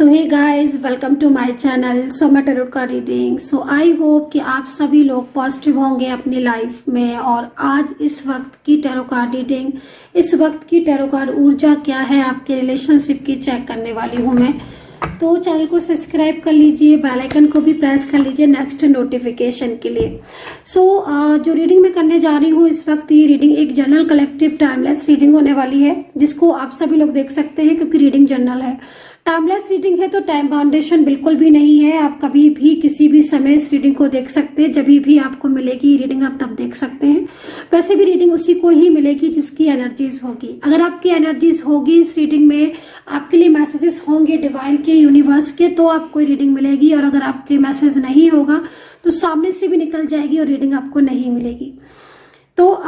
तो hey guys, welcome to my channel Soma tarot का reading. So I hope कि आप सभी लोग पॉजिटिव होंगे अपनी लाइफ में। और आज इस वक्त की टैरो कार्ड रीडिंग, इस वक्त की टैरो कार्ड ऊर्जा क्या है आपके रिलेशनशिप की चेक करने वाली हूँ मैं। तो चैनल को सब्सक्राइब कर लीजिए, बेल आइकन को भी प्रेस कर लीजिए नेक्स्ट नोटिफिकेशन के लिए। जो रीडिंग मैं करने जा रही हूँ इस वक्त, ये रीडिंग एक जनरल कलेक्टिव टाइमलेस रीडिंग होने वाली है, जिसको आप सभी लोग देख सकते हैं क्योंकि रीडिंग जनरल है। टाइमलेस रीडिंग है तो टाइम बाउंडेशन बिल्कुल भी नहीं है। आप कभी भी किसी भी समय इस रीडिंग को देख सकते हैं, जब भी आपको मिलेगी रीडिंग आप तब देख सकते हैं। वैसे भी रीडिंग उसी को ही मिलेगी जिसकी एनर्जीज होगी। अगर आपकी एनर्जीज होगी इस रीडिंग में, आपके लिए मैसेजेस होंगे डिवाइन के, यूनिवर्स के, तो आपको रीडिंग मिलेगी। और अगर आपके मैसेज नहीं होगा तो सामने से भी निकल जाएगी और रीडिंग आपको नहीं मिलेगी। तो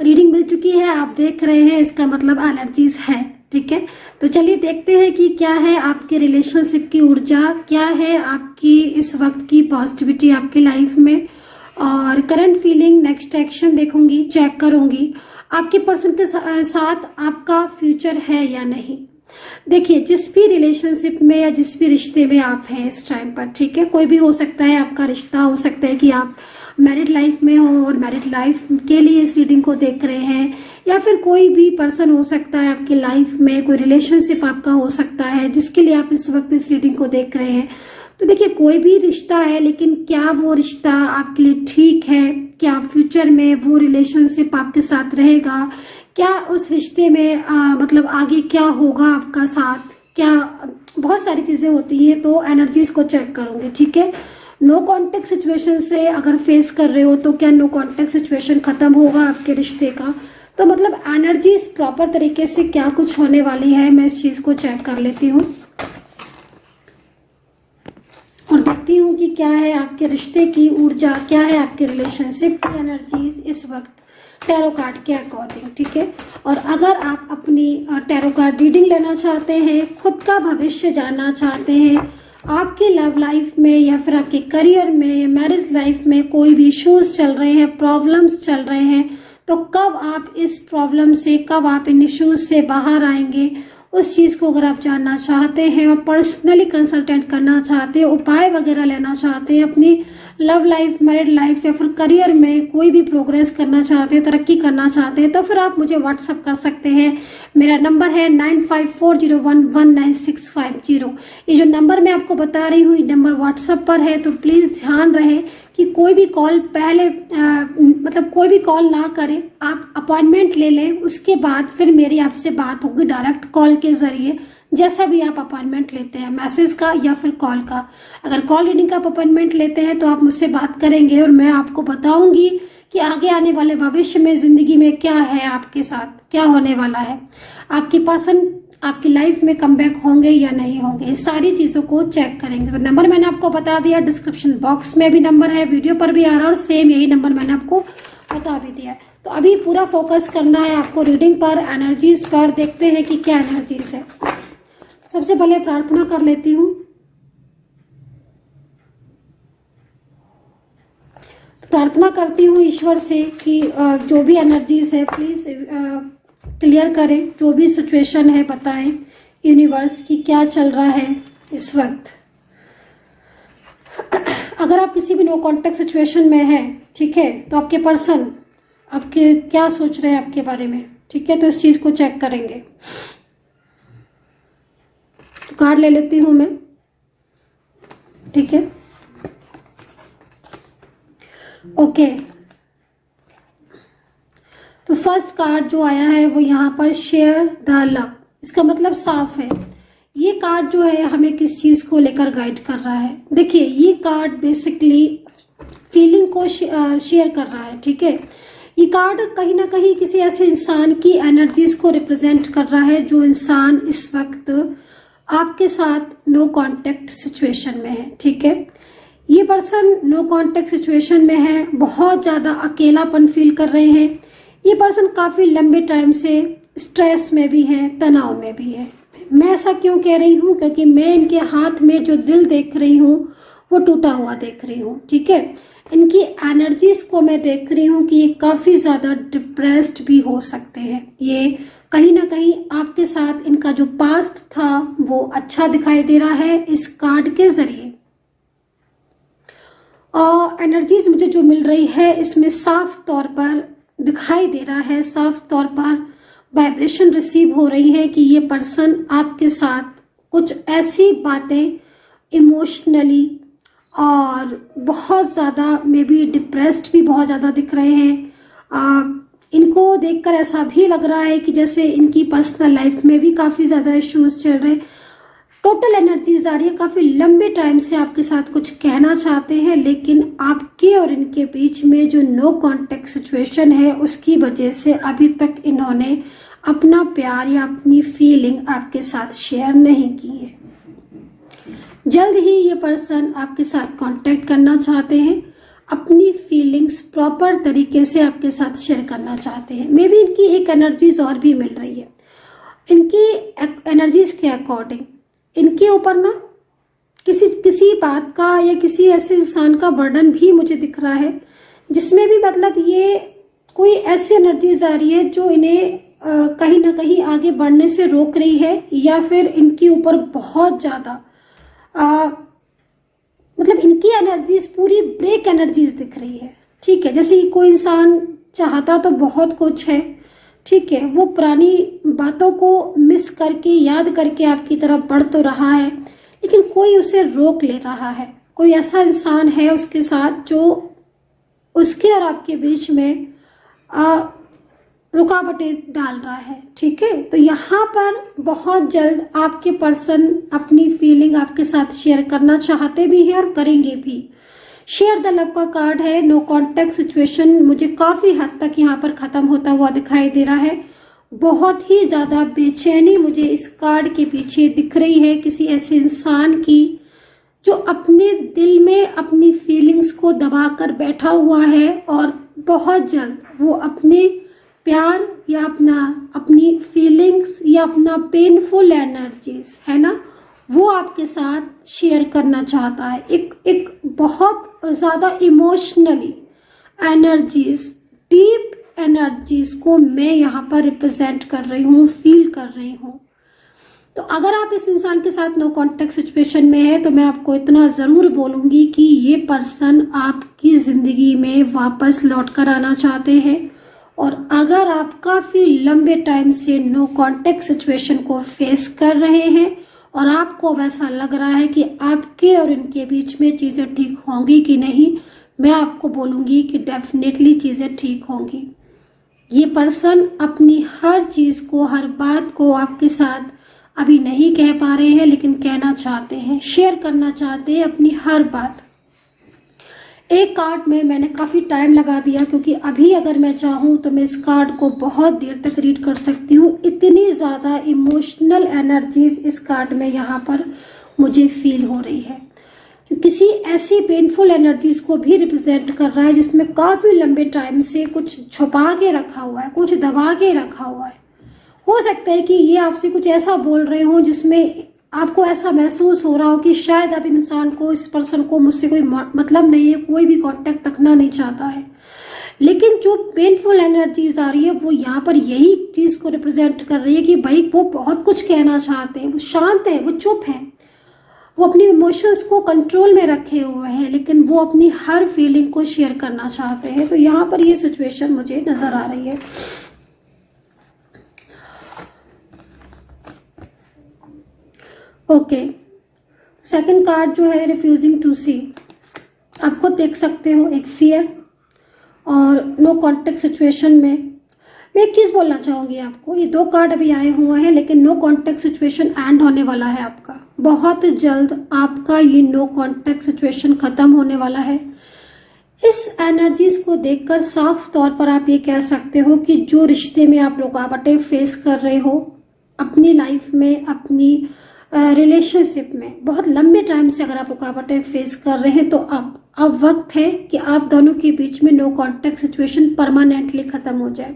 रीडिंग मिल चुकी है, आप देख रहे हैं, इसका मतलब एनर्जीज है। ठीक है, तो चलिए देखते हैं कि क्या है आपके रिलेशनशिप की ऊर्जा, क्या है आपकी इस वक्त की पॉजिटिविटी आपकी लाइफ में, और करंट फीलिंग, नेक्स्ट एक्शन देखूंगी, चेक करूंगी आपके पर्सन के साथ आपका फ्यूचर है या नहीं। देखिए, जिस भी रिलेशनशिप में या जिस भी रिश्ते में आप हैं इस टाइम पर, ठीक है, कोई भी हो सकता है आपका रिश्ता, हो सकता है कि आप मैरिड लाइफ में हो और मैरिड लाइफ के लिए इस रीडिंग को देख रहे हैं, या फिर कोई भी पर्सन हो सकता है आपकी लाइफ में, कोई रिलेशनशिप आपका हो सकता है जिसके लिए आप इस वक्त इस रीडिंग को देख रहे हैं। तो देखिए, कोई भी रिश्ता है, लेकिन क्या वो रिश्ता आपके लिए ठीक है, क्या फ्यूचर में वो रिलेशनशिप आपके साथ रहेगा, क्या उस रिश्ते में मतलब आगे क्या होगा आपका साथ, क्या बहुत सारी चीजें होती है। तो एनर्जीज को चेक करूंगी। ठीक है, नो कॉन्टेक्ट सिचुएशन से अगर फेस कर रहे हो तो क्या नो कॉन्टेक्ट सिचुएशन खत्म होगा आपके रिश्ते का। तो मतलब एनर्जीज प्रॉपर तरीके से क्या कुछ होने वाली है, मैं इस चीज को चेक कर लेती हूँ और देखती हूँ कि क्या है आपके रिश्ते की ऊर्जा, क्या है आपके रिलेशनशिप की एनर्जीज इस वक्त टैरो कार्ड के अकॉर्डिंग। ठीक है, और अगर आप अपनी टैरो कार्ड रीडिंग लेना चाहते हैं, खुद का भविष्य जानना चाहते हैं, आपकी लव लाइफ में या फिर आपके करियर में, मैरिज लाइफ में कोई भी इश्यूज चल रहे हैं, प्रॉब्लम्स चल रहे हैं, तो कब आप इस प्रॉब्लम से, कब आप इन इश्यूज से बाहर आएंगे, उस चीज को अगर आप जानना चाहते हैं और पर्सनली कंसल्टेंट करना चाहते हैं, उपाय वगैरह लेना चाहते हैं, अपनी लव लाइफ, मैरिड लाइफ या फिर करियर में कोई भी प्रोग्रेस करना चाहते हैं, तरक्की करना चाहते हैं, तो फिर आप मुझे व्हाट्सअप कर सकते हैं। मेरा नंबर है 9540119650। ये जो नंबर मैं आपको बता रही हूँ, ये नंबर व्हाट्सअप पर है, तो प्लीज ध्यान रहे कि कोई भी कॉल पहले मतलब कोई भी कॉल ना करें, आप अपॉइंटमेंट ले लें, उसके बाद फिर मेरी आपसे बात होगी डायरेक्ट कॉल के जरिए। जैसा भी आप अपॉइंटमेंट लेते हैं, मैसेज का या फिर कॉल का, अगर कॉल रीडिंग का आप अपॉइंटमेंट लेते हैं तो आप मुझसे बात करेंगे और मैं आपको बताऊंगी कि आगे आने वाले भविष्य में जिंदगी में क्या है, आपके साथ क्या होने वाला है, आपके पर्सन आपकी लाइफ में कमबैक होंगे या नहीं होंगे, इस सारी चीजों को चेक करेंगे। तो नंबर मैंने आपको बता दिया, डिस्क्रिप्शन बॉक्स में भी नंबर है, वीडियो पर भी आ रहा है, और सेम यही नंबर मैंने आपको बता भी दिया। तो अभी पूरा फोकस करना है आपको रीडिंग पर, एनर्जीज पर। देखते हैं कि क्या एनर्जीज है। सबसे पहले प्रार्थना कर लेती हूँ। प्रार्थना करती हूँ ईश्वर से कि जो भी एनर्जीज है प्लीज क्लियर करें, जो भी सिचुएशन है बताएं यूनिवर्स की क्या चल रहा है इस वक्त। अगर आप किसी भी नो कॉन्टेक्ट सिचुएशन में हैं, ठीक है, तो आपके पर्सन आपके क्या सोच रहे हैं आपके बारे में, ठीक है, तो इस चीज को चेक करेंगे। तो कार्ड ले लेती हूं मैं। ठीक है, ओके, तो फर्स्ट कार्ड जो आया है वो यहाँ पर शेयर द लव। इसका मतलब साफ है, ये कार्ड जो है हमें किस चीज को लेकर गाइड कर रहा है। देखिए, ये कार्ड बेसिकली फीलिंग को शेयर कर रहा है। ठीक है, ये कार्ड कहीं ना कहीं किसी ऐसे इंसान की एनर्जीज को रिप्रेजेंट कर रहा है, जो इंसान इस वक्त आपके साथ नो कांटेक्ट सिचुएशन में है। ठीक है, ये पर्सन नो कांटेक्ट सिचुएशन में है, बहुत ज्यादा अकेलापन फील कर रहे हैं। ये पर्सन काफी लंबे टाइम से स्ट्रेस में भी है, तनाव में भी है। मैं ऐसा क्यों कह रही हूँ, क्योंकि मैं इनके हाथ में जो दिल देख रही हूँ वो टूटा हुआ देख रही हूँ। ठीक है, इनकी एनर्जीज को मैं देख रही हूँ कि ये काफी ज्यादा डिप्रेस्ड भी हो सकते हैं, ये कहीं ना कहीं आपके साथ इनका जो पास्ट था वो अच्छा दिखाई दे रहा है इस कार्ड के जरिए। और एनर्जीज मुझे जो मिल रही है इसमें साफ तौर पर दिखाई दे रहा है, साफ तौर पर वाइब्रेशन रिसीव हो रही है कि ये पर्सन आपके साथ कुछ ऐसी बातें इमोशनली और बहुत ज़्यादा मे बी डिप्रेस्ड भी बहुत ज़्यादा दिख रहे हैं। इनको देखकर ऐसा भी लग रहा है कि जैसे इनकी पर्सनल लाइफ में भी काफ़ी ज़्यादा इश्यूज चल रहे हैं। टोटल एनर्जीज आ रही है, काफ़ी लंबे टाइम से आपके साथ कुछ कहना चाहते हैं, लेकिन आपके और इनके बीच में जो नो कॉन्टेक्ट सिचुएशन है उसकी वजह से अभी तक इन्होंने अपना प्यार या अपनी फीलिंग आपके साथ शेयर नहीं की है। जल्द ही ये पर्सन आपके साथ कांटेक्ट करना चाहते हैं, अपनी फीलिंग्स प्रॉपर तरीके से आपके साथ शेयर करना चाहते हैं। मे बी इनकी एक एनर्जीज और भी मिल रही है। इनकी एनर्जीज के अकॉर्डिंग इनके ऊपर ना किसी बात का या किसी ऐसे इंसान का बर्डन भी मुझे दिख रहा है, जिसमें भी मतलब ये कोई ऐसी एनर्जीज आ रही है जो इन्हें कहीं ना कहीं आगे बढ़ने से रोक रही है, या फिर इनके ऊपर बहुत ज़्यादा मतलब इनकी एनर्जीज पूरी ब्रेक एनर्जीज दिख रही है। ठीक है, जैसे कोई इंसान चाहता तो बहुत कुछ है, ठीक है, वो पुरानी बातों को मिस करके याद करके आपकी तरफ बढ़ तो रहा है, लेकिन कोई उसे रोक ले रहा है। कोई ऐसा इंसान है उसके साथ जो उसके और आपके बीच में रुकावटें डाल रहा है। ठीक है, तो यहाँ पर बहुत जल्द आपके पर्सन अपनी फीलिंग आपके साथ शेयर करना चाहते भी हैं और करेंगे भी। शेयर द लव का कार्ड है। नो कॉन्टेक्ट सिचुएशन मुझे काफी हद तक यहाँ पर खत्म होता हुआ दिखाई दे रहा है। बहुत ही ज्यादा बेचैनी मुझे इस कार्ड के पीछे दिख रही है, किसी ऐसे इंसान की जो अपने दिल में अपनी फीलिंग्स को दबाकर बैठा हुआ है और बहुत जल्द वो अपने प्यार या अपनी फीलिंग्स या अपना पेनफुल एनर्जीज है ना वो आपके साथ शेयर करना चाहता है। एक बहुत ज़्यादा इमोशनली एनर्जीज, डीप एनर्जीज को मैं यहाँ पर रिप्रेजेंट कर रही हूँ, फील कर रही हूँ। तो अगर आप इस इंसान के साथ नो कॉन्टेक्ट सिचुएशन में है तो मैं आपको इतना ज़रूर बोलूँगी कि ये पर्सन आपकी ज़िंदगी में वापस लौट कर आना चाहते हैं। और अगर आप काफ़ी लंबे टाइम से नो कॉन्टेक्ट सिचुएशन को फेस कर रहे हैं और आपको वैसा लग रहा है कि आपके और इनके बीच में चीज़ें ठीक होंगी कि नहीं, मैं आपको बोलूँगी कि डेफिनेटली चीज़ें ठीक होंगी। ये पर्सन अपनी हर चीज़ को, हर बात को आपके साथ अभी नहीं कह पा रहे हैं, लेकिन कहना चाहते हैं, शेयर करना चाहते हैं अपनी हर बात। एक कार्ड में मैंने काफ़ी टाइम लगा दिया, क्योंकि अभी अगर मैं चाहूँ तो मैं इस कार्ड को बहुत देर तक रीड कर सकती हूँ। इतनी ज़्यादा इमोशनल एनर्जीज इस कार्ड में यहाँ पर मुझे फील हो रही है। किसी ऐसी पेनफुल एनर्जीज को भी रिप्रेजेंट कर रहा है जिसमें काफ़ी लंबे टाइम से कुछ छुपा के रखा हुआ है, कुछ दबा के रखा हुआ है। हो सकता है कि ये आपसे कुछ ऐसा बोल रहे हो जिसमें आपको ऐसा महसूस हो रहा हो कि शायद अब इंसान को, इस पर्सन को मुझसे कोई मतलब नहीं है, कोई भी कांटेक्ट रखना नहीं चाहता है। लेकिन जो पेनफुल एनर्जीज आ रही है वो यहाँ पर यही चीज को रिप्रेजेंट कर रही है कि भाई वो बहुत कुछ कहना चाहते हैं, वो शांत है, वो चुप है, वो अपनी इमोशंस को कंट्रोल में रखे हुए हैं, लेकिन वो अपनी हर फीलिंग को शेयर करना चाहते हैं। तो यहाँ पर ये सिचुएशन मुझे नजर आ रही है। ओके, सेकंड कार्ड जो है रिफ्यूजिंग टू सी। आपको देख सकते हो एक फियर और नो कॉन्टेक्ट सिचुएशन में। मैं एक चीज बोलना चाहूंगी आपको, ये दो कार्ड अभी आए हुए हैं, लेकिन नो कॉन्टेक्ट सिचुएशन एंड होने वाला है आपका। बहुत जल्द आपका ये नो कॉन्टेक्ट सिचुएशन खत्म होने वाला है। इस एनर्जीज को देखकर साफ तौर पर आप ये कह सकते हो कि जो रिश्ते में आप रुकावटें फेस कर रहे हो अपनी लाइफ में, अपनी रिलेशनशिप में, बहुत लंबे टाइम से अगर आप रुकावटें फेस कर रहे हैं तो अब वक्त है कि आप दोनों के बीच में नो कॉन्टेक्ट सिचुएशन परमानेंटली खत्म हो जाए।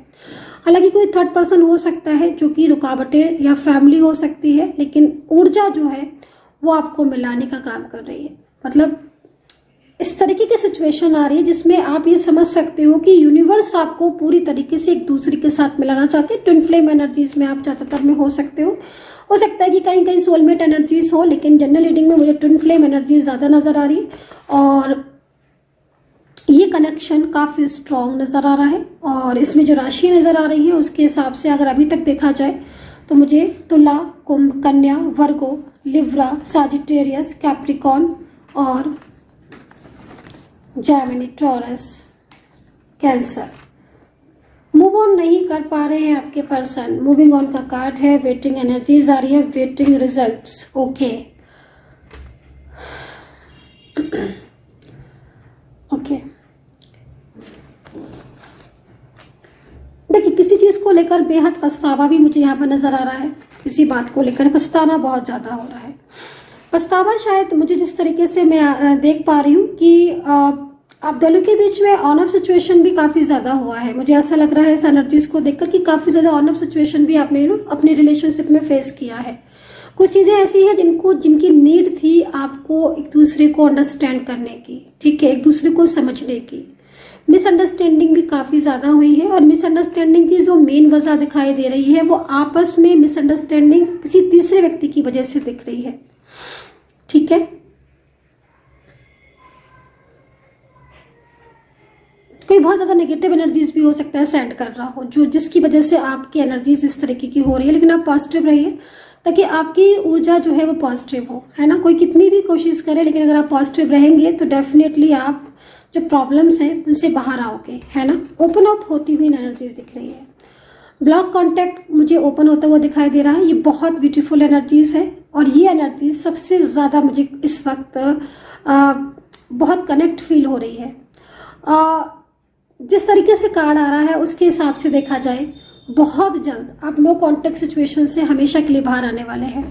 हालांकि कोई थर्ड पर्सन हो सकता है जो कि रुकावटें, या फैमिली हो सकती है, लेकिन ऊर्जा जो है वो आपको मिलाने का काम कर रही है। मतलब इस तरीके की सिचुएशन आ रही है जिसमें आप ये समझ सकते हो कि यूनिवर्स आपको पूरी तरीके से एक दूसरे के साथ मिलाना चाहते हैं। ट्विन फ्लेम एनर्जीज में आप ज्यादातर में हो सकते हो सकता है कि कहीं कहीं सोलमेट एनर्जीज हो, लेकिन जनरल रीडिंग में मुझे ट्विन फ्लेम एनर्जी ज्यादा नजर आ रही है और ये कनेक्शन काफी स्ट्रॉन्ग नजर आ रहा है। और इसमें जो राशि नजर आ रही है उसके हिसाब से अगर अभी तक देखा जाए तो मुझे तुला, कुंभ, कन्या, वर्गो, लिब्रा, सजिटेरियस, कैप्रिकॉन और Gemini, taurus, cancer move on नहीं कर पा रहे हैं आपके पर्सन। मूविंग ऑन का कार्ड है, वेटिंग एनर्जीज आ रही है, वेटिंग रिजल्ट्स। ओके ओके देखिए, किसी चीज को लेकर बेहद पछतावा भी मुझे यहाँ पर नजर आ रहा है। किसी बात को लेकर पछताना बहुत ज्यादा हो रहा है। पछतावा शायद मुझे जिस तरीके से मैं देख पा रही हूँ कि आप दोनों के बीच में ऑन ऑफ सिचुएशन भी काफी ज्यादा हुआ है। मुझे ऐसा लग रहा है इस एनर्जीज को देखकर कि काफी ज्यादा ऑन ऑफ सिचुएशन भी आपने अपने रिलेशनशिप में फेस किया है। कुछ चीजें ऐसी है जिनकी नीड थी आपको एक दूसरे को अंडरस्टैंड करने की, ठीक है, एक दूसरे को समझने की। मिसअंडरस्टैंडिंग भी काफी ज्यादा हुई है और मिसअंडरस्टैंडिंग की जो मेन वजह दिखाई दे रही है वो आपस में मिसअंडरस्टैंडिंग किसी तीसरे व्यक्ति की वजह से दिख रही है, ठीक है। कोई बहुत ज्यादा नेगेटिव एनर्जीज भी हो सकता है सेंड कर रहा हो, जो जिसकी वजह से आपकी एनर्जीज इस तरीके की हो रही है। लेकिन आप पॉजिटिव रहिए ताकि आपकी ऊर्जा जो है वो पॉजिटिव हो, है ना। कोई कितनी भी कोशिश करे, लेकिन अगर आप पॉजिटिव रहेंगे तो डेफिनेटली आप जो प्रॉब्लम्स हैं उनसे बाहर आओगे, है ना। ओपन अप होती हुई एनर्जीज दिख रही है। ब्लॉक कॉन्टैक्ट मुझे ओपन होता हुआ दिखाई दे रहा है। ये बहुत ब्यूटीफुल एनर्जीज है और ये एनर्जी सबसे ज्यादा मुझे इस वक्त बहुत कनेक्ट फील हो रही है। जिस तरीके से कार्ड आ रहा है उसके हिसाब से देखा जाए बहुत जल्द आप नो कॉन्टेक्ट सिचुएशन से हमेशा के लिए बाहर आने वाले हैं।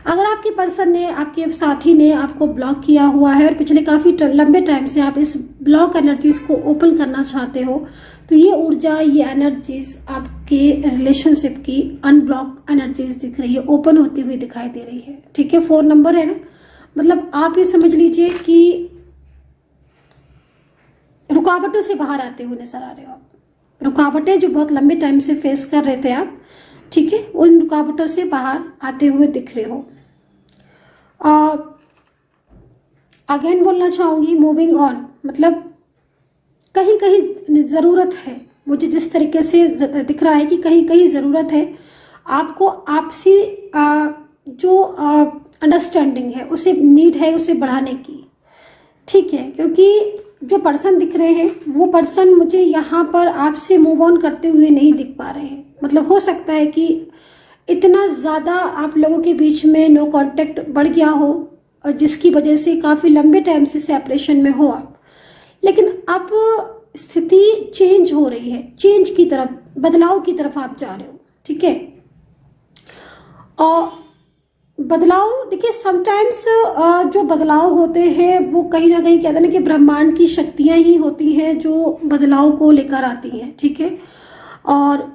अगर आपके पर्सन ने, आपके साथी ने आपको ब्लॉक किया हुआ है और पिछले काफी लंबे टाइम से आप इस ब्लॉक एनर्जीज को ओपन करना चाहते हो, तो ये ऊर्जा, ये एनर्जीज आपके रिलेशनशिप की अनब्लॉक एनर्जीज दिख रही है, ओपन होती हुई दिखाई दे रही है, ठीक है। 4 नंबर है ना, मतलब आप ये समझ लीजिए कि रुकावटों से बाहर आते हुए नजर आ रहे हो आप। रुकावटें जो बहुत लंबे टाइम से फेस कर रहे थे आप, ठीक है, उन रुकावटों से बाहर आते हुए दिख रहे हो। अगेन बोलना चाहूंगी, मूविंग ऑन मतलब कहीं कहीं जरूरत है, मुझे जिस तरीके से दिख रहा है कि कहीं कहीं जरूरत है आपको आपसी जो अंडरस्टैंडिंग है, उसे नीड है उसे बढ़ाने की, ठीक है। क्योंकि जो पर्सन दिख रहे हैं वो पर्सन मुझे यहाँ पर आपसे मूव ऑन करते हुए नहीं दिख पा रहे हैं। मतलब हो सकता है कि इतना ज्यादा आप लोगों के बीच में नो कांटेक्ट बढ़ गया हो और जिसकी वजह से काफी लंबे टाइम से सेपरेशन में हो आप, लेकिन अब स्थिति चेंज हो रही है, चेंज की तरफ, बदलाव की तरफ आप जा रहे हो, ठीक है। और बदलाव देखिए, समटाइम्स जो बदलाव होते हैं वो कहीं ना कहीं कहते हैं ना कि ब्रह्मांड की शक्तियां ही होती हैं जो बदलाव को लेकर आती हैं, ठीक है। और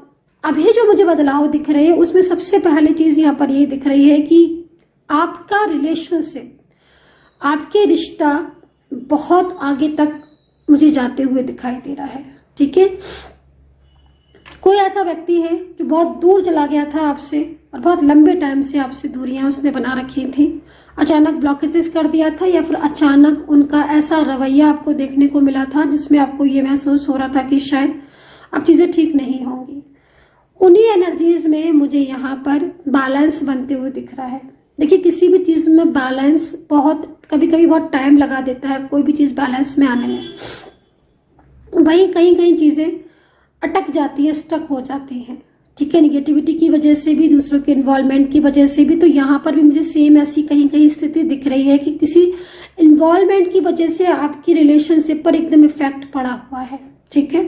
अभी जो मुझे बदलाव दिख रहे हैं उसमें सबसे पहली चीज यहाँ पर ये दिख रही है कि आपका रिलेशनशिप, आपके रिश्ता बहुत आगे तक मुझे जाते हुए दिखाई दे रहा है, ठीक है। कोई ऐसा व्यक्ति है जो बहुत दूर चला गया था आपसे और बहुत लंबे टाइम से आपसे दूरियां उसने बना रखी थी, अचानक ब्लॉकेजेस कर दिया था या फिर अचानक उनका ऐसा रवैया आपको देखने को मिला था जिसमें आपको ये महसूस हो रहा था कि शायद अब चीजें ठीक नहीं होंगी। उन्हीं एनर्जीज में मुझे यहाँ पर बैलेंस बनते हुए दिख रहा है। देखिए, किसी भी चीज में बैलेंस बहुत कभी कभी बहुत टाइम लगा देता है कोई भी चीज बैलेंस में आने में। वही कहीं कहीं चीजें अटक जाती है, स्टक हो जाती हैं, ठीक है, निगेटिविटी की वजह से भी, दूसरों के इन्वॉल्वमेंट की वजह से भी। तो यहाँ पर भी मुझे सेम ऐसी कहीं कहीं स्थिति दिख रही है कि किसी इन्वॉल्वमेंट की वजह से आपकी रिलेशनशिप पर एकदम इफेक्ट पड़ा हुआ है, ठीक है।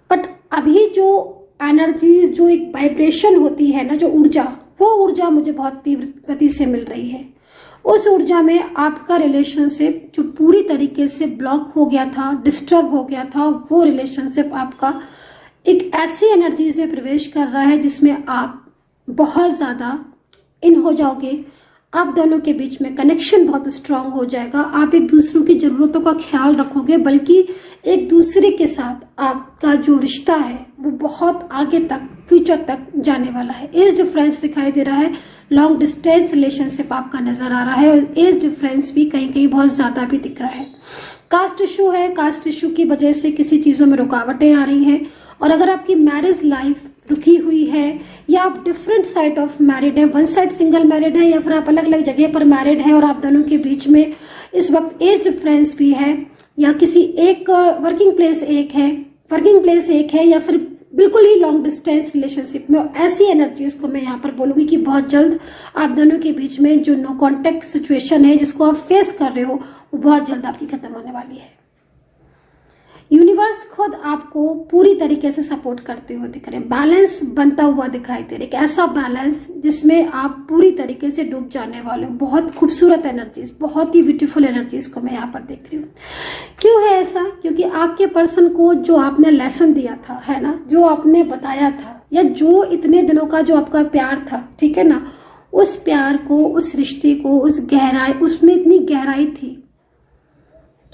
बट अभी जो एनर्जीज, जो एक वाइब्रेशन होती है ना, जो ऊर्जा, वो ऊर्जा मुझे बहुत तीव्र गति से मिल रही है। उस ऊर्जा में आपका रिलेशनशिप जो पूरी तरीके से ब्लॉक हो गया था, डिस्टर्ब हो गया था, वो रिलेशनशिप आपका एक ऐसी एनर्जीज में प्रवेश कर रहा है जिसमें आप बहुत ज्यादा इन हो जाओगे, आप दोनों के बीच में कनेक्शन बहुत स्ट्रांग हो जाएगा। आप एक दूसरों की जरूरतों का ख्याल रखोगे, बल्कि एक दूसरे के साथ आपका जो रिश्ता है वो बहुत आगे तक, फ्यूचर तक जाने वाला है। एज डिफरेंस दिखाई दे रहा है, लॉन्ग डिस्टेंस रिलेशनशिप आपका नजर आ रहा है, और एज डिफरेंस भी कहीं कहीं बहुत ज्यादा भी दिख रहा है। कास्ट इशू है, कास्ट इशू की वजह से किसी चीजों में रुकावटें आ रही हैं, और अगर आपकी मैरिज लाइफ रुकी हुई है या आप डिफरेंट साइड ऑफ मैरिड है, वन साइड सिंगल मैरिड है, या फिर आप अलग अलग जगह पर मैरिड है और आप दोनों के बीच में इस वक्त एज डिफरेंस भी है, या किसी एक वर्किंग प्लेस एक है, या फिर बिल्कुल ही लॉन्ग डिस्टेंस रिलेशनशिप में, ऐसी एनर्जीज को मैं यहाँ पर बोलूंगी कि बहुत जल्द आप दोनों के बीच में जो नो कॉन्टेक्ट सिचुएशन है जिसको आप फेस कर रहे हो वो बहुत जल्द आपकी खत्म होने वाली है। यूनिवर्स खुद आपको पूरी तरीके से सपोर्ट करते हुए दिख रहे हैं, बैलेंस बनता हुआ दिखाई दे रहा है, एक ऐसा बैलेंस जिसमें आप पूरी तरीके से डूब जाने वाले हो। बहुत खूबसूरत एनर्जीज, बहुत ही ब्यूटीफुल एनर्जीज को मैं यहाँ पर देख रही हूँ। क्यों है ऐसा? क्योंकि आपके पर्सन को जो आपने लेसन दिया था, है ना, जो आपने बताया था, या जो इतने दिनों का जो आपका प्यार था, ठीक है ना, उस प्यार को, उस रिश्ते को, उस गहराई, उसमें इतनी गहराई थी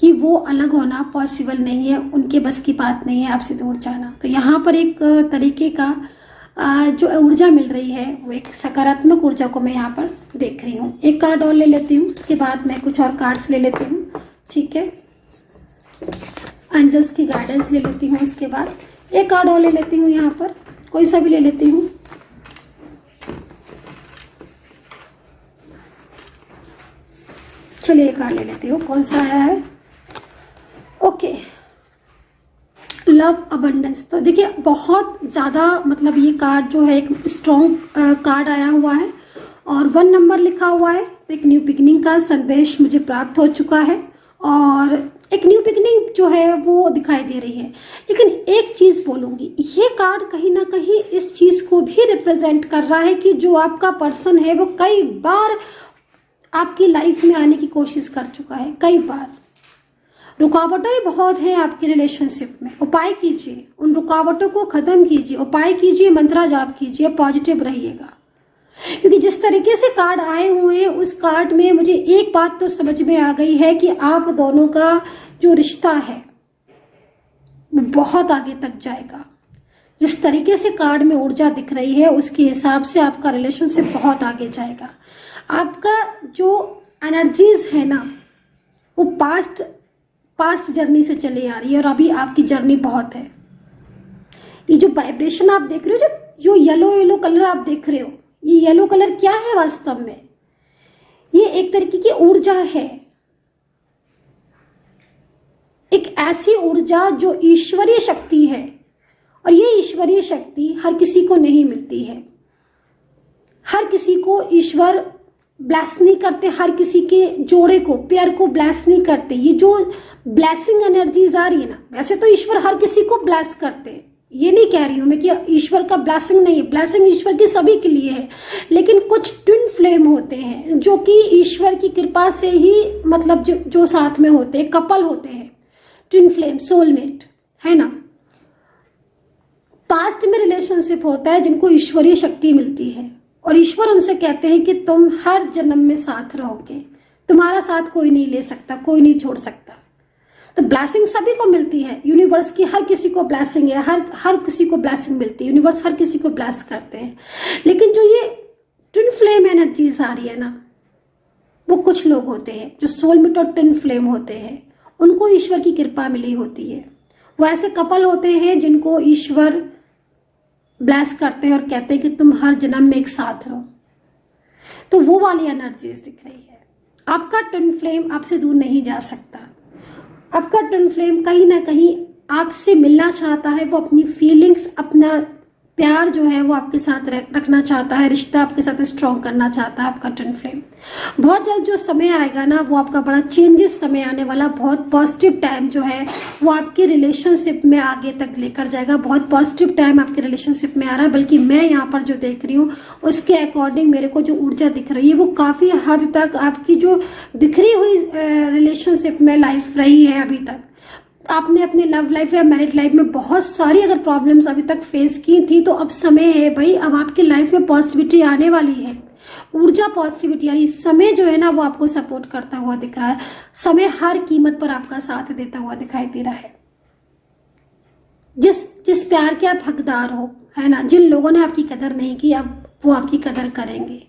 कि वो अलग होना पॉसिबल नहीं है, उनके बस की बात नहीं है आपसे दूर जाना। तो यहाँ पर एक तरीके का जो ऊर्जा मिल रही है वो एक सकारात्मक ऊर्जा को मैं यहाँ पर देख रही हूँ। एक कार्ड और ले लेती हूँ, उसके बाद मैं कुछ और कार्ड्स ले लेती हूँ, ठीक है। एंजल्स की गाइडेंस ले लेती हूँ, उसके बाद एक कार्ड और ले लेती हूँ, यहाँ पर कोई सा भी ले लेती हूँ। चलिए एक कार्ड ले लेती हूँ, कौन सा आया है? Okay, love abundance. तो देखिए बहुत ज्यादा, मतलब ये कार्ड जो है एक स्ट्रॉन्ग कार्ड आया हुआ है, और 1 नंबर लिखा हुआ है। तो एक न्यू बिगिनिंग का संदेश मुझे प्राप्त हो चुका है, और एक न्यू बिगिनिंग जो है वो दिखाई दे रही है। लेकिन एक चीज बोलूंगी, ये कार्ड कहीं ना कहीं इस चीज को भी रिप्रेजेंट कर रहा है कि जो आपका पर्सन है वो कई बार आपकी लाइफ में आने की कोशिश कर चुका है, कई बार। रुकावटें बहुत हैं आपके रिलेशनशिप में, उपाय कीजिए, उन रुकावटों को खत्म कीजिए, उपाय कीजिए, मंत्रा जाप कीजिए, पॉजिटिव रहिएगा। क्योंकि जिस तरीके से कार्ड आए हुए हैं उस कार्ड में मुझे एक बात तो समझ में आ गई है कि आप दोनों का जो रिश्ता है वो बहुत आगे तक जाएगा। जिस तरीके से कार्ड में ऊर्जा दिख रही है उसके हिसाब से आपका रिलेशनशिप बहुत आगे जाएगा। आपका जो एनर्जीज है ना वो पास्ट जर्नी से चली आ रही है, और अभी आपकी जर्नी बहुत है। ये जो वाइब्रेशन आप देख रहे हो, जो येलो कलर आप देख रहे हो, ये येलो कलर क्या है वास्तव में? ये एक तरीके की ऊर्जा है, एक ऐसी ऊर्जा जो ईश्वरीय शक्ति है, और ये ईश्वरीय शक्ति हर किसी को नहीं मिलती है। हर किसी को ईश्वर ब्लेस नहीं करते, हर किसी के जोड़े को, पेयर को ब्लेस नहीं करते। ये जो ब्लेसिंग एनर्जीज आ रही है ना, वैसे तो ईश्वर हर किसी को ब्लेस करते हैं, ये नहीं कह रही हूं मैं कि ईश्वर का ब्लेसिंग नहीं है, ब्लेसिंग ईश्वर की सभी के लिए है। लेकिन कुछ ट्विन फ्लेम होते हैं जो कि ईश्वर की कृपा से ही, मतलब जो साथ में होते हैं, कपल होते हैं, ट्विन फ्लेम, सोलमेट, है ना। पास्ट में रिलेशनशिप होता है जिनको ईश्वरीय शक्ति मिलती है, और ईश्वर उनसे कहते हैं कि तुम हर जन्म में साथ रहोगे, तुम्हारा साथ कोई नहीं ले सकता, कोई नहीं छोड़ सकता। तो ब्लेसिंग सभी को मिलती है, यूनिवर्स की हर किसी को ब्लेसिंग है, हर किसी को ब्लेसिंग मिलती है, यूनिवर्स हर किसी को ब्लेस करते हैं। लेकिन जो ये ट्विन फ्लेम एनर्जीज आ रही है ना, वो कुछ लोग होते हैं जो सोलमेट और ट्विन फ्लेम होते हैं, उनको ईश्वर की कृपा मिली होती है। वो ऐसे कपल होते हैं जिनको ईश्वर ब्लेस करते हैं और कहते हैं कि तुम हर जन्म में एक साथ रहो। तो वो वाली एनर्जीज दिख रही है। आपका ट्विन फ्लेम आपसे दूर नहीं जा सकता। आपका ट्विन फ्लेम कहीं ना कहीं आपसे मिलना चाहता है, वो अपनी फीलिंग्स, अपना प्यार जो है वो आपके साथ रखना चाहता है, रिश्ता आपके साथ स्ट्रॉन्ग करना चाहता है आपका ट्विन फ्लेम। बहुत जल्द जो समय आएगा ना, वो आपका बड़ा चेंजेस समय आने वाला, बहुत पॉजिटिव टाइम जो है वो आपके रिलेशनशिप में आगे तक लेकर जाएगा। बहुत पॉजिटिव टाइम आपके रिलेशनशिप में आ रहा है। बल्कि मैं यहाँ पर जो देख रही हूँ उसके अकॉर्डिंग मेरे को जो ऊर्जा दिख रही है वो काफी हद तक आपकी जो बिखरी हुई रिलेशनशिप में लाइफ रही है अभी तक, आपने अपने लव लाइफ या मैरिड लाइफ में बहुत सारी अगर प्रॉब्लम्स अभी तक फेस की थी, तो अब समय है भाई, अब आपकी लाइफ में पॉजिटिविटी आने वाली है। ऊर्जा, पॉजिटिविटी, यानी समय जो है ना वो आपको सपोर्ट करता हुआ दिख रहा है। समय हर कीमत पर आपका साथ देता हुआ दिखाई दे रहा है। जिस प्यार के आप हकदार हो, है ना, जिन लोगों ने आपकी कदर नहीं की, अब वो आपकी कदर करेंगे।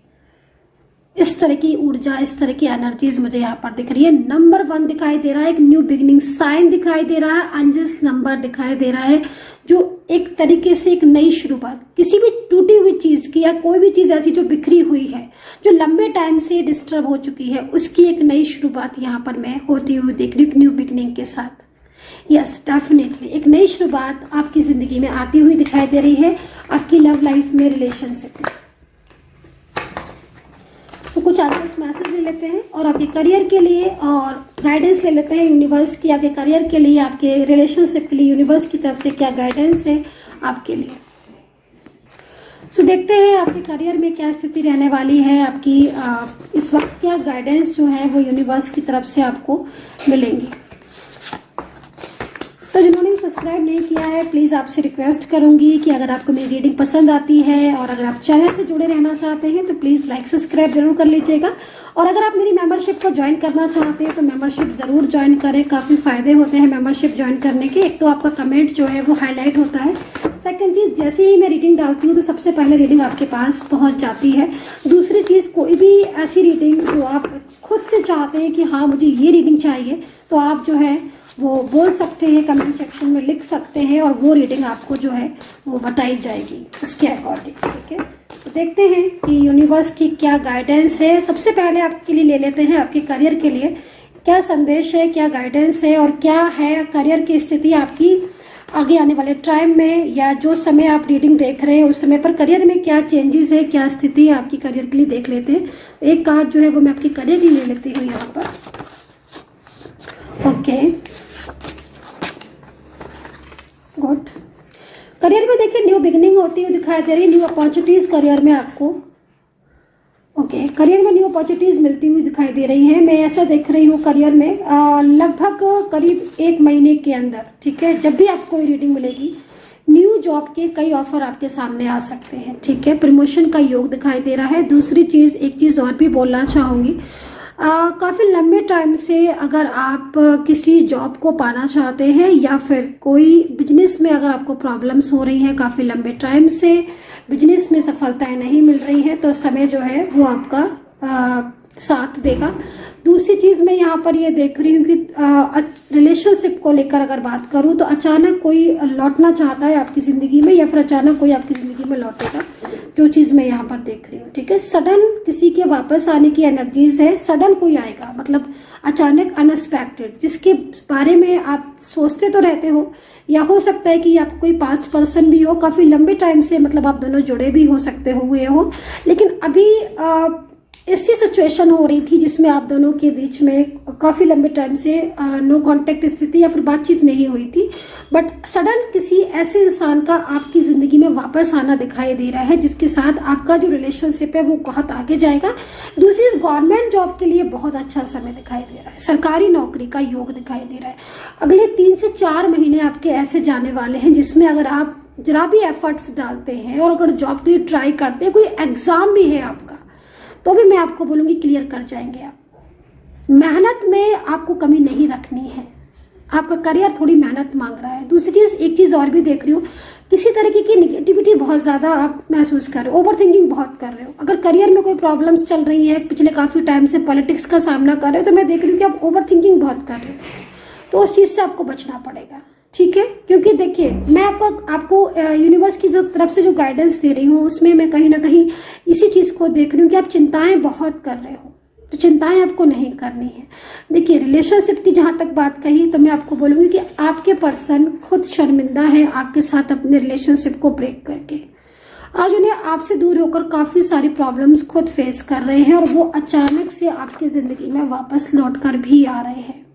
इस तरह की ऊर्जा, इस तरह की एनर्जीज मुझे यहाँ पर दिख रही है। नंबर 1 दिखाई दे रहा है, एक न्यू बिगिनिंग साइन दिखाई दे रहा है, अंजस नंबर दिखाई दे रहा है, जो एक तरीके से एक नई शुरुआत किसी भी टूटी हुई चीज की, या कोई भी चीज ऐसी जो बिखरी हुई है, जो लंबे टाइम से डिस्टर्ब हो चुकी है, उसकी एक नई शुरुआत यहाँ पर मैं होती हुई देख रही हूँ न्यू बिगिनिंग के साथ। यस, डेफिनेटली एक नई शुरुआत आपकी जिंदगी में आती हुई दिखाई दे रही है, आपकी लव लाइफ में, रिलेशनशिप में। तो कुछ आंसर्स मैसेज ले लेते हैं और आपके करियर के लिए, और गाइडेंस ले लेते हैं यूनिवर्स की, आपके करियर के लिए, आपके रिलेशनशिप के लिए यूनिवर्स की तरफ से क्या गाइडेंस है आपके लिए। सो देखते हैं आपके करियर में क्या स्थिति रहने वाली है, आपकी इस वक्त क्या गाइडेंस जो है वो यूनिवर्स की तरफ से आपको मिलेंगी। तो जिन्होंने भी सब्सक्राइब नहीं किया है, प्लीज़ आपसे रिक्वेस्ट करूंगी कि अगर आपको मेरी रीडिंग पसंद आती है और अगर आप चैनल से जुड़े रहना चाहते हैं तो प्लीज़ लाइक सब्सक्राइब जरूर कर लीजिएगा। और अगर आप मेरी मेंबरशिप को ज्वाइन करना चाहते हैं तो मेंबरशिप ज़रूर ज्वाइन करें, काफ़ी फ़ायदे होते हैं मेंबरशिप ज्वाइन करने के। एक तो आपका कमेंट जो है वो हाईलाइट होता है, सेकंड चीज़ जैसे ही मैं रीडिंग डालती हूँ तो सबसे पहले रीडिंग आपके पास पहुँच जाती है। दूसरी चीज़, कोई भी ऐसी रीडिंग जो आप खुद से चाहते हैं कि हाँ मुझे ये रीडिंग चाहिए, तो आप जो है वो बोल सकते हैं, कमेंट सेक्शन में लिख सकते हैं, और वो रीडिंग आपको जो है वो बताई जाएगी उसके अकॉर्डिंग। ठीक है, तो देखते हैं कि यूनिवर्स की क्या गाइडेंस है। सबसे पहले आपके लिए ले लेते हैं आपके करियर के लिए क्या संदेश है, क्या गाइडेंस है, और क्या है करियर की स्थिति आपकी आगे आने वाले टाइम में, या जो समय आप रीडिंग देख रहे हैं उस समय पर करियर में क्या चेंजेस है, क्या स्थिति है आपकी करियर के लिए, देख लेते हैं। एक कार्ड जो है वो मैं आपकी करियर की ले लेती हूँ यहाँ पर। Okay, good. करियर में देखिए न्यू बिगिनिंग होती हुई दिखाई दे रही है, न्यू अपॉर्चुनिटीज करियर में आपको। ओके, करियर में न्यू अपॉर्चुनिटीज मिलती हुई दिखाई दे रही हैं। मैं ऐसा देख रही हूँ करियर में लगभग करीब 1 महीने के अंदर, ठीक है, जब भी आपको रीडिंग मिलेगी, न्यू जॉब के कई ऑफर आपके सामने आ सकते हैं। ठीक है, प्रमोशन का योग दिखाई दे रहा है। दूसरी चीज, एक चीज और भी बोलना चाहूंगी, काफ़ी लंबे टाइम से अगर आप किसी जॉब को पाना चाहते हैं, या फिर कोई बिजनेस में अगर आपको प्रॉब्लम्स हो रही हैं, काफ़ी लंबे टाइम से बिजनेस में सफलताएं नहीं मिल रही हैं, तो समय जो है वो आपका साथ देगा। दूसरी चीज़ मैं यहाँ पर ये देख रही हूँ कि रिलेशनशिप को लेकर अगर बात करूँ तो अचानक कोई लौटना चाहता है आपकी ज़िंदगी में, या फिर अचानक कोई आपकी ज़िंदगी में लौटेगा, जो चीज़ मैं यहाँ पर देख रही हूँ। ठीक है, सडन किसी के वापस आने की एनर्जीज है, सडन कोई आएगा, मतलब अचानक, अनएक्सपेक्टेड, जिसके बारे में आप सोचते तो रहते हो, या हो सकता है कि आपको कोई पास्ट पर्सन भी हो, काफ़ी लंबे टाइम से मतलब आप दोनों जुड़े भी हो सकते हुए हो, लेकिन अभी ऐसी सिचुएशन हो रही थी जिसमें आप दोनों के बीच में काफ़ी लंबे टाइम से नो कांटेक्ट स्थिति या फिर बातचीत नहीं हुई थी, बट सडन किसी ऐसे इंसान का आपकी ज़िंदगी में वापस आना दिखाई दे रहा है, जिसके साथ आपका जो रिलेशनशिप है वो बहुत आगे जाएगा। दूसरी, गवर्नमेंट जॉब के लिए बहुत अच्छा समय दिखाई दे रहा है, सरकारी नौकरी का योग दिखाई दे रहा है। अगले 3 से 4 महीने आपके ऐसे जाने वाले हैं जिसमें अगर आप जरा भी एफर्ट्स डालते हैं और अगर जॉब के लिए ट्राई करते हैं, कोई एग्जाम भी है आपका, तो भी मैं आपको बोलूँगी क्लियर कर जाएंगे आप। मेहनत में आपको कमी नहीं रखनी है, आपका करियर थोड़ी मेहनत मांग रहा है। दूसरी चीज़, एक चीज़ और भी देख रही हूँ, किसी तरीके की निगेटिविटी बहुत ज़्यादा आप महसूस कर रहे हो, ओवर थिंकिंग बहुत कर रहे हो। अगर करियर में कोई प्रॉब्लम्स चल रही है, पिछले काफ़ी टाइम से पॉलिटिक्स का सामना कर रहे हो, तो मैं देख रही हूँ कि आप ओवर थिंकिंग बहुत कर रहे हो, तो उस चीज़ से आपको बचना पड़ेगा। ठीक है, क्योंकि देखिए मैं आपको यूनिवर्स की जो तरफ से जो गाइडेंस दे रही हूँ उसमें मैं कहीं ना कहीं इसी चीज़ को देख रही हूँ कि आप चिंताएं बहुत कर रहे हो, तो चिंताएं आपको नहीं करनी है। देखिए रिलेशनशिप की जहाँ तक बात कही तो मैं आपको बोलूँगी कि आपके पर्सन खुद शर्मिंदा है आपके साथ अपने रिलेशनशिप को ब्रेक करके। आज उन्हें आपसे दूर होकर काफ़ी सारी प्रॉब्लम्स खुद फेस कर रहे हैं और वो अचानक से आपकी ज़िंदगी में वापस लौट कर भी आ रहे हैं।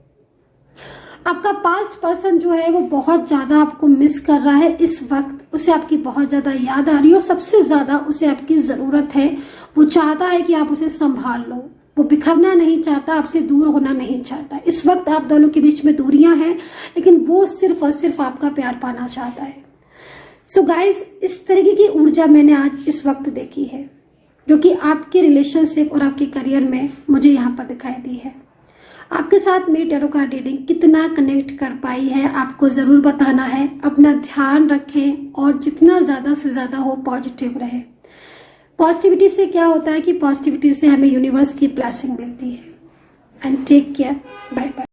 आपका पास्ट पर्सन जो है वो बहुत ज़्यादा आपको मिस कर रहा है इस वक्त, उसे आपकी बहुत ज़्यादा याद आ रही है और सबसे ज़्यादा उसे आपकी ज़रूरत है। वो चाहता है कि आप उसे संभाल लो, वो बिखरना नहीं चाहता, आपसे दूर होना नहीं चाहता। इस वक्त आप दोनों के बीच में दूरियां हैं, लेकिन वो सिर्फ और सिर्फ आपका प्यार पाना चाहता है। सो गाइस, इस तरीके की ऊर्जा मैंने आज इस वक्त देखी है, जो कि आपके रिलेशनशिप और आपके करियर में मुझे यहाँ पर दिखाई दी है। आपके साथ मेरी टैरो कार्ड रीडिंग कितना कनेक्ट कर पाई है, आपको जरूर बताना है। अपना ध्यान रखें और जितना ज्यादा से ज्यादा हो पॉजिटिव रहे। पॉजिटिविटी से क्या होता है कि पॉजिटिविटी से हमें यूनिवर्स की ब्लेसिंग मिलती है। And take care, bye bye.